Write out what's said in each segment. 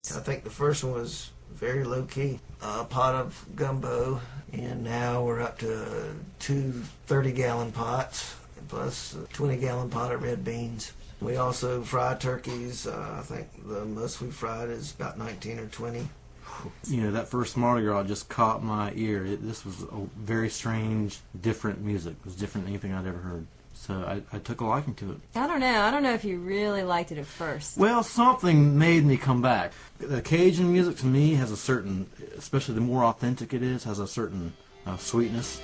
I think the first one was very low-key. A pot of gumbo, and now we're up to two 30-gallon pots, plus a 20-gallon pot of red beans. We also fry turkeys. I think the most we've fried is about 19 or 20. You know, that first Mardi Gras just caught my ear. This was a very strange, different music. It was different than anything I'd ever heard. So I took a liking to it. I don't know. I don't know if you really liked it at first. Well, something made me come back. The Cajun music to me has a certain, especially the more authentic it is, has a certain sweetness.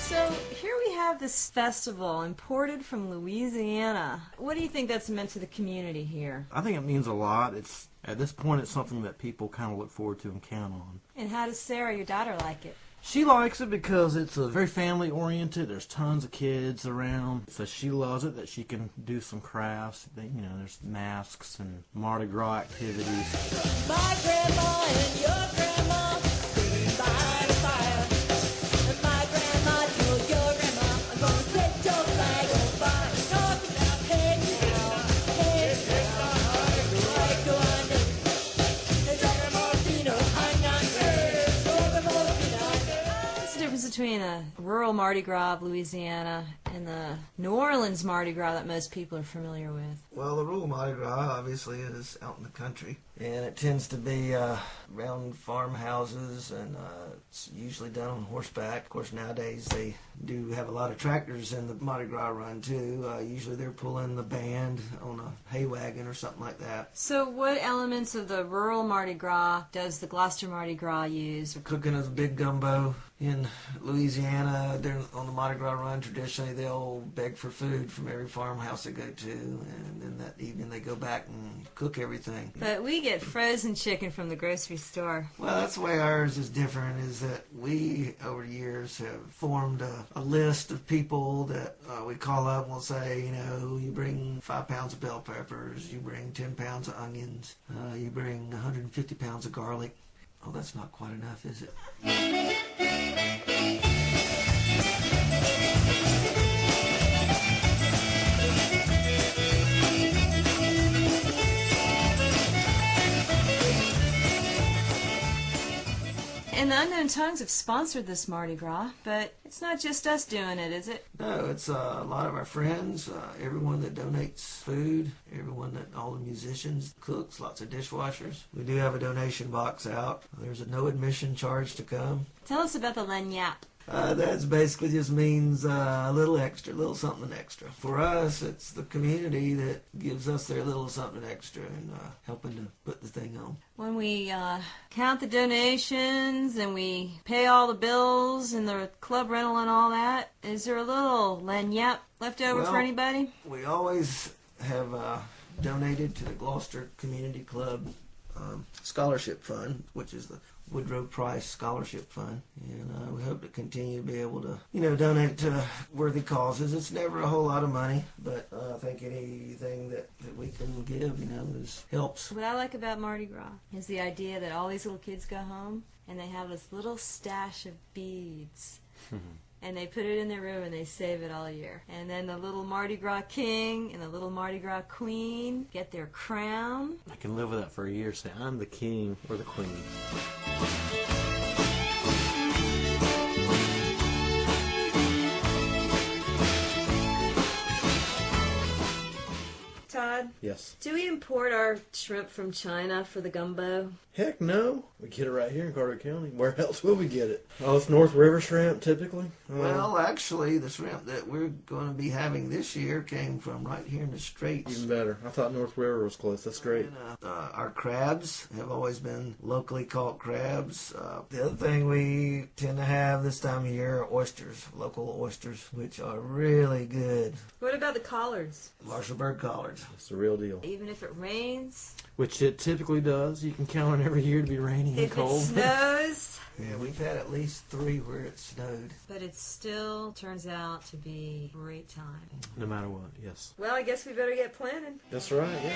So here we have this festival imported from Louisiana. What do you think that's meant to the community here? I think it means a lot. At this point, it's something that people kind of look forward to and count on. And how does Sarah, your daughter, like it? She likes it because it's very family-oriented. There's tons of kids around. So she loves it that she can do some crafts. You know, there's masks and Mardi Gras activities. My grandma and your grandma sitting by the fire. And my grandma told your grandma, I'm gonna set your flag on fire. Talking about hey now, like the one that What's the difference between a rural Mardi Gras of Louisiana and the New Orleans Mardi Gras that most people are familiar with? Well, the rural Mardi Gras obviously is out in the country, and it tends to be around farmhouses, and it's usually done on horseback. Of course, nowadays they do have a lot of tractors in the Mardi Gras run too. Usually they're pulling the band on a hay wagon or something like that. So what elements of the rural Mardi Gras does the Gloucester Mardi Gras use? Cooking is a big gumbo. In Louisiana, on the Mardi Gras run, traditionally they'll beg for food from every farmhouse they go to, and then that evening they go back and cook everything. But we get frozen chicken from the grocery store. Well, that's the way ours is different, is that we, over the years, have formed a list of people that we call up and we'll say, you know, you bring 5 pounds of bell peppers, you bring 10 pounds of onions, you bring 150 pounds of garlic. Oh, that's not quite enough, is it? And the Unknown Tongues have sponsored this Mardi Gras, but it's not just us doing it, is it? No, it's a lot of our friends, everyone that donates food, all the musicians, cooks, lots of dishwashers. We do have a donation box out. There's a no admission charge to come. Tell us about the lagniappe. That basically just means a little extra, a little something extra. For us, it's the community that gives us their little something extra and helping to put the thing on. When we count the donations and we pay all the bills and the club rental and all that, is there a little lagniappe left over for anybody? We always have donated to the Gloucester Community Club Scholarship Fund, which is the Woodrow Price Scholarship Fund, and we hope to continue to be able to, donate to worthy causes. It's never a whole lot of money, but I think anything that we can give, helps. What I like about Mardi Gras is the idea that all these little kids go home and they have this little stash of beads. And they put it in their room and they save it all year. And then the little Mardi Gras king and the little Mardi Gras queen get their crown. I can live with that for a year. Say, I'm the king or the queen. Todd? Yes. Do we import our shrimp from China for the gumbo? Heck no. We get it right here in Carter County. Where else will we get it? Oh, it's North River shrimp, typically. Well, actually, the shrimp that we're going to be having this year came from right here in the Straits. Even better. I thought North River was close. That's great. And, our crabs have always been locally caught crabs. The other thing we tend to have this time of year are oysters, local oysters, which are really good. What about the collards? Marshallburg collards. It's the real deal. Even if it rains? Which it typically does. You can count on every year to be rainy and cold. If it snows? Yeah, we've had at least 3 where it snowed. But it still turns out to be a great time. No matter what, yes. Well, I guess we better get planning. That's right, yeah.